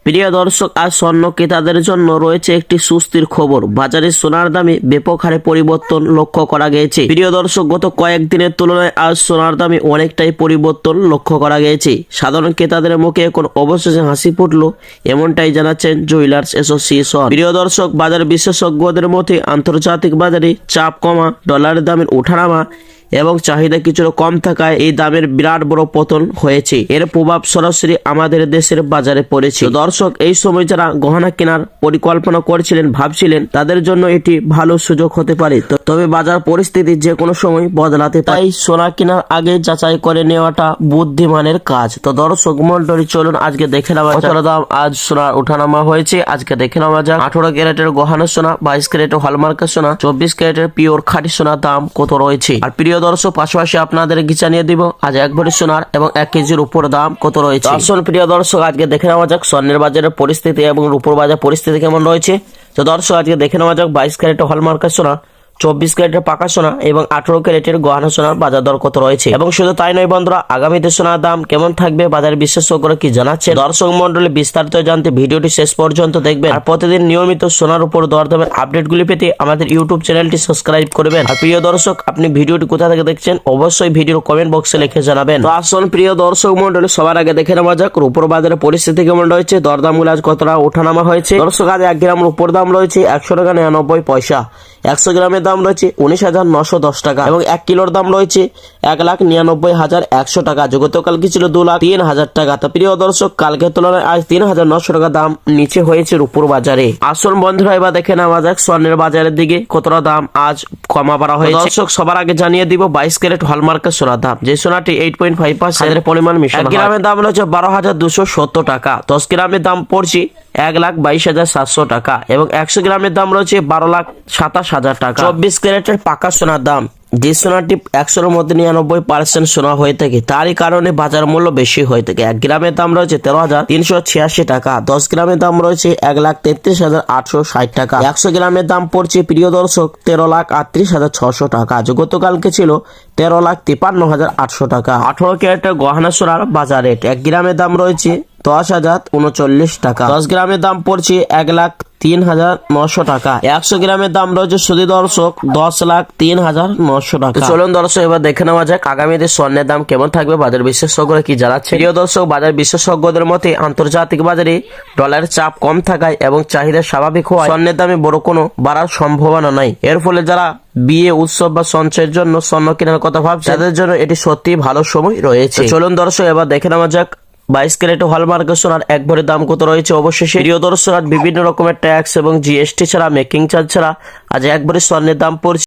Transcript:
প্রিয় দর্শক, আজ স্বর্ণ ক্রেতাদের জন্য রয়েছে একটি সুস্থির খবর। বাজারে সোনার দামে ব্যাপক হারে পরিবর্তন লক্ষ্য করা গিয়েছে। প্রিয় দর্শক, গত কয়েকদিনের তুলনায় আজ সোনার দামে অনেকটাই পরিবর্তন লক্ষ্য করা গিয়েছে। সাধারণ ক্রেতাদের মুখে এখন অবশেষে হাসি ফুটলো, এমনটাই জানাচ্ছেন জুয়েলার্স অ্যাসোসিয়েশন। প্রিয় দর্শক, বাজার বিশেষজ্ঞদের মতে আন্তর্জাতিক বাজারে চাপ কমা, ডলারের দামের ওঠানামা এবং চাহিদা কিছুটা কম থাকায় এই দামের বিরাট বড় পতন হয়েছে। এর প্রভাব সরাসরি আমাদের দেশের বাজারে পড়েছে। দর্শক, এই সময় যারা গহনা কেনার পরিকল্পনা করছিলেন, ভাবছিলেন, তাদের জন্য এটি ভালো সুযোগ হতে পারে। তবে বাজার পরিস্থিতি যে কোনো সময় বদলাতে পারে, তাই সোনা কেনার আগে যাচাই করে নেওয়াটা বুদ্ধিমানের কাজ। তো দর্শক মন্ডলী, চলুন আজকে দেখে নেওয়া যাক কত দাম আজ সোনার ওঠানামা হয়েছে। আজকে দেখে নেওয়া যাক 18 ক্যারেটের গহনা সোনা, 22 ক্যারেটের হলমার্কের সোনা, 24 ক্যারেটের পিওর খাঁটি সোনার দাম কত রয়েছে। আর প্রিয় দর্শক, পাশাপাশি আপনাদের জানিয়ে দিব আজ 1 ভরি সোনার এবং 1 কেজির উপর দাম কত রয়েছে। আসুন প্রিয় দর্শক, আজকে দেখে নেওয়া যাক স্বর্ণের বাজারের পরিস্থিতি এবং রূপোর বাজার পরিস্থিতি কেমন রয়েছে। তো দর্শক, আজকে দেখে নেওয়া যাক 22 ক্যারেটের হলমার্কের সোনা, 24 ক্যারেটের পাকা সোনা এবং 18 ক্যারেটের গহনা সোনার বাজার দর কত রয়েছে। এবং শুধু তাই নয় বন্ধুরা, আগামীতে সোনার দাম কেমন থাকবে বাজার বিশেষজ্ঞরা কি জানাচ্ছে। দর্শক মন্ডলী, বিস্তারিত জানতে ভিডিওটি শেষ পর্যন্ত দেখবেন। আর প্রতিদিন নিয়মিত সোনার উপর দরদামের আপডেটগুলি পেতে আমাদের ইউটিউব চ্যানেলটি সাবস্ক্রাইব করবেন। আর প্রিয় দর্শক, আপনি ভিডিওটি কোথা থেকে দেখছেন অবশ্যই ভিডিওর কমেন্ট বক্সে লিখে জানাবেন। তো আসুন প্রিয় দর্শক মন্ডলী, সবার আগে দেখে নেওয়া যাক রূপোর বাজারের পরিস্থিতি কেমন রয়েছে, দরদামগুলো আজ কতটা ওঠানামা হয়েছে। দর্শক, আজ 1 গ্রাম রূপোর দাম রয়েছে 100 টাকা 99 পয়সা, 100 গ্রামের দাম রয়েছে 19,910 টাকা এবং 1 কিলোর দাম রয়েছে 1,99,100 টাকা। গতকালকে ছিল 2,03,000 টাকা। তো প্রিয় দর্শক, কালকের তুলনায় আজ 3,900 টাকা দাম নিচে হয়েছে রূপোর বাজারে। আসুন বন্ধুরা, এবার দেখে নেওয়া যাক স্বর্ণের বাজারের দিকে কতটা দাম আজ কমা বাড়া হয়েছে। দর্শক, সবার আগে জানিয়ে দিব 22 ক্যারেট হলমার্কের সোনার দাম, যে সোনাটি 8.5% পরিমাণ মিশ্রণ। 1 গ্রামের দাম রয়েছে 12,270 টাকা, 10 গ্রামের দাম পড়ছে 1,22,700 টাকা এবং 100 গ্রামের দাম রয়েছে 12,27,000 টাকা। 24 ক্যারেটের পাকা সোনার দাম, যে সোনাটি 100-এর মধ্যে 99% সোনা হয়ে থাকে, তারই কারণে বাজার মূল্য বেশি হয়ে থাকে। 1 গ্রামের দাম রয়েছে 13,386 টাকা, 10 গ্রামের দাম রয়েছে 1,33,860 টাকা, 100 গ্রামের দাম পড়ছে প্রিয় দর্শক 13,38,600 টাকা। গতকালকে ছিল 13,53,800 টাকা। 18 ক্যারেটের গহনা সোনার বাজার রেট, 1 গ্রামের দাম রয়েছে 10,039 টাকা, 10 গ্রামের দাম পড়ছে 1,03,900 টাকা, 100 গ্রামের দাম রয়েছে শুধু দর্শক 10,03,900 টাকা। চলুন দর্শক, এবার দেখে নেওয়া যাক আগামীতে স্বর্ণের দাম কেমন থাকবে বাজার বিশেষজ্ঞরা কি জানাচ্ছে। প্রিয় দর্শক, বাজার বিশেষজ্ঞদের মতে আন্তর্জাতিক বাজারে ডলারের চাপ কম থাকায় এবং চাহিদা স্বাভাবিক হওয়ায় স্বর্ণের দামে বড় কোনো বাড়ার সম্ভাবনা নাই। এর ফলে যারা বিয়ে, উৎসব বা সঞ্চয়ের জন্য স্বর্ণ কেনার কথা ভাবছে, তাদের জন্য এটি সত্যি ভালো সময় রয়েছে। চলুন দর্শক, এবার দেখে নেওয়া যাক 22 ক্যারেট হলমার্কের সোনার 1 ভরির দাম কত রয়েছে। অবশ্যই প্রিয় দর্শক, বিভিন্ন রকমের ট্যাক্স এবং জিএসটি ছাড়া, মেকিং চার্জ ছাড়া আজ 1 ভরি স্বর্ণের দাম পড়ছে